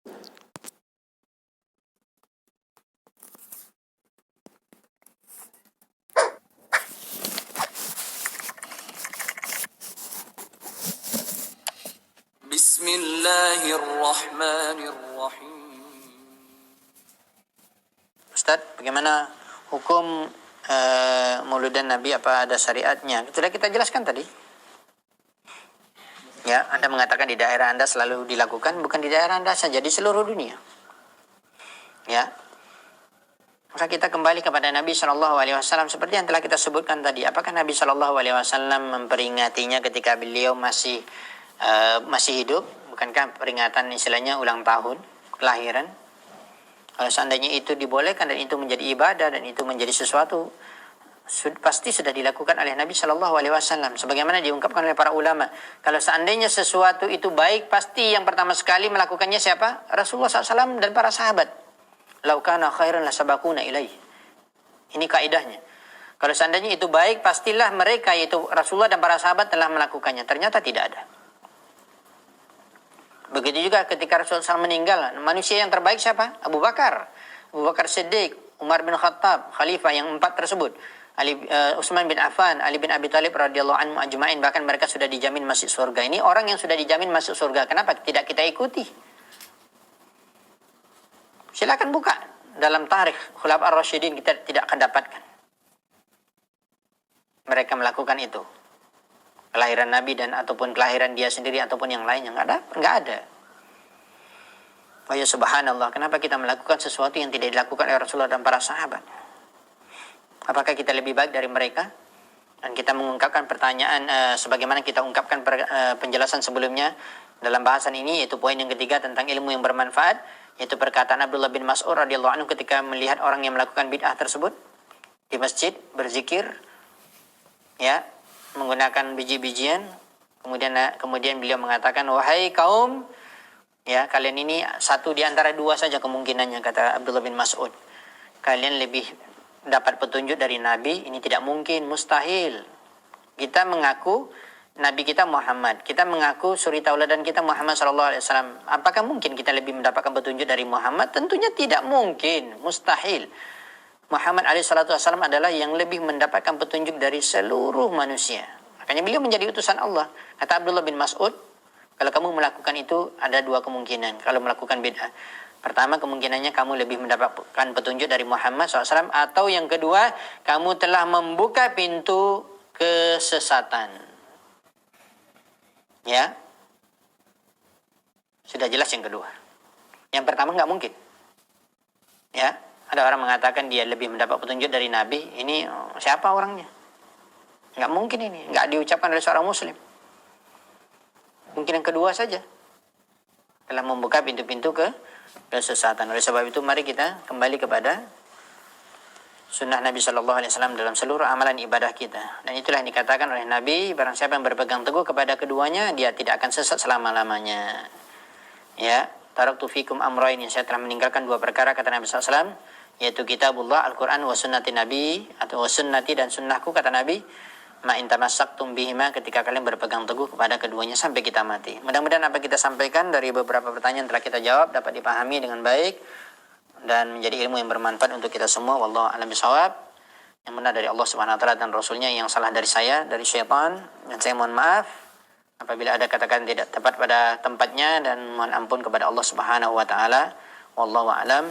Bismillahirrahmanirrahim. Ustaz, bagaimana hukum mauludan Nabi, apa ada syariatnya? Sudah kita jelaskan tadi. Ya, Anda mengatakan di daerah Anda selalu dilakukan, bukan di daerah Anda saja, di seluruh dunia. Ya. Maka kita kembali kepada Nabi Shallallahu Alaihi Wasallam seperti yang telah kita sebutkan tadi. Apakah Nabi Shallallahu Alaihi Wasallam memperingatinya ketika beliau masih hidup? Bukankah peringatan istilahnya ulang tahun kelahiran? Kalau seandainya itu dibolehkan dan itu menjadi ibadah dan itu menjadi sesuatu, pasti sudah dilakukan oleh Nabi Shallallahu Alaihi Wasallam. Sebagaimana diungkapkan oleh para ulama, kalau seandainya sesuatu itu baik, pasti yang pertama sekali melakukannya siapa? Rasulullah SAW dan para sahabat. Lau kana khairan lasabaquna ilaih. Ini kaidahnya. Kalau seandainya itu baik, pastilah mereka, yaitu Rasulullah dan para sahabat, telah melakukannya. Ternyata tidak ada. Begitu juga ketika Rasulullah SAW meninggal, manusia yang terbaik siapa? Abu Bakar Siddiq, Umar bin Khattab, khalifah yang 4 tersebut, Utsman bin Affan, Ali bin Abi Thalib radhiyallahu anhum ajma'in, bahkan mereka sudah dijamin masuk surga. Ini orang yang sudah dijamin masuk surga, kenapa tidak kita ikuti? Silakan buka dalam tarikh Khulafaur Rasyidin, kita tidak akan dapatkan mereka melakukan itu. Kelahiran Nabi dan ataupun kelahiran dia sendiri ataupun yang lainnya, enggak ada. Oh ya subhanallah, kenapa kita melakukan sesuatu yang tidak dilakukan oleh Rasulullah dan para sahabat? Apakah kita lebih baik dari mereka? Dan kita mengungkapkan pertanyaan sebagaimana kita ungkapkan penjelasan sebelumnya dalam bahasan ini, yaitu poin yang ketiga tentang ilmu yang bermanfaat, yaitu perkataan Abdullah bin Mas'ud radhiyallahu anhu ketika melihat orang yang melakukan bid'ah tersebut di masjid berzikir, ya, menggunakan biji-bijian, kemudian beliau mengatakan, wahai kaum, ya, kalian ini satu di antara dua saja kemungkinannya, kata Abdullah bin Mas'ud. Kalian lebih dapat petunjuk dari Nabi, ini tidak mungkin, mustahil. Kita mengaku Nabi kita Muhammad, kita mengaku suri tauladan kita Muhammad sallallahu alaihi wasallam. Apakah mungkin kita lebih mendapatkan petunjuk dari Muhammad? Tentunya tidak mungkin, mustahil. Muhammad alaihi salatu wasallam adalah yang lebih mendapatkan petunjuk dari seluruh manusia. Makanya beliau menjadi utusan Allah. Kata Abdullah bin Mas'ud, kalau kamu melakukan itu ada dua kemungkinan. Kalau melakukan bid'ah, pertama kemungkinannya kamu lebih mendapatkan petunjuk dari Muhammad SAW, atau yang kedua kamu telah membuka pintu kesesatan. Ya, sudah jelas yang kedua. Yang pertama nggak mungkin. Ya, ada orang mengatakan dia lebih mendapat petunjuk dari Nabi. Ini siapa orangnya? Nggak mungkin ini, nggak diucapkan oleh seorang Muslim. Mungkin yang kedua saja, telah membuka pintu-pintu kesesatan. Oleh sebab itu mari kita kembali kepada sunnah Nabi Shallallahu Alaihi Wasallam dalam seluruh amalan ibadah kita. Dan itulah yang dikatakan oleh Nabi, barang siapa yang berpegang teguh kepada keduanya, dia tidak akan sesat selama-lamanya. Ya, taraktu fikum amrayn, saya telah meninggalkan dua perkara, kata Nabi Sallallahu Alaihi Wasallam, yaitu kitabullah, Al-Quran, wa sunnati Nabi, atau wa sunnati, dan sunnahku, kata Nabi, ma in tamassaktum bihima, ketika kalian berpegang teguh kepada keduanya sampai kita mati. Mudah-mudahan apa kita sampaikan dari beberapa pertanyaan telah kita jawab dapat dipahami dengan baik dan menjadi ilmu yang bermanfaat untuk kita semua. Wallahu a'lam bishawab. Yang benar dari Allah Subhanahu wa taala dan Rasulnya, yang salah dari saya, dari syaitan, dan saya mohon maaf apabila ada kata-kata tidak tepat pada tempatnya, dan mohon ampun kepada Allah Subhanahu wa taala. Wallahu a'lam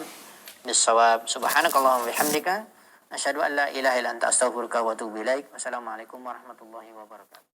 bishawab. Subhanakallahumma wa bihamdika asyhadu an la ilaha illa anta astaghfiruka wa atubu ilaik. Wassalamualaikum warahmatullahi wabarakatuh.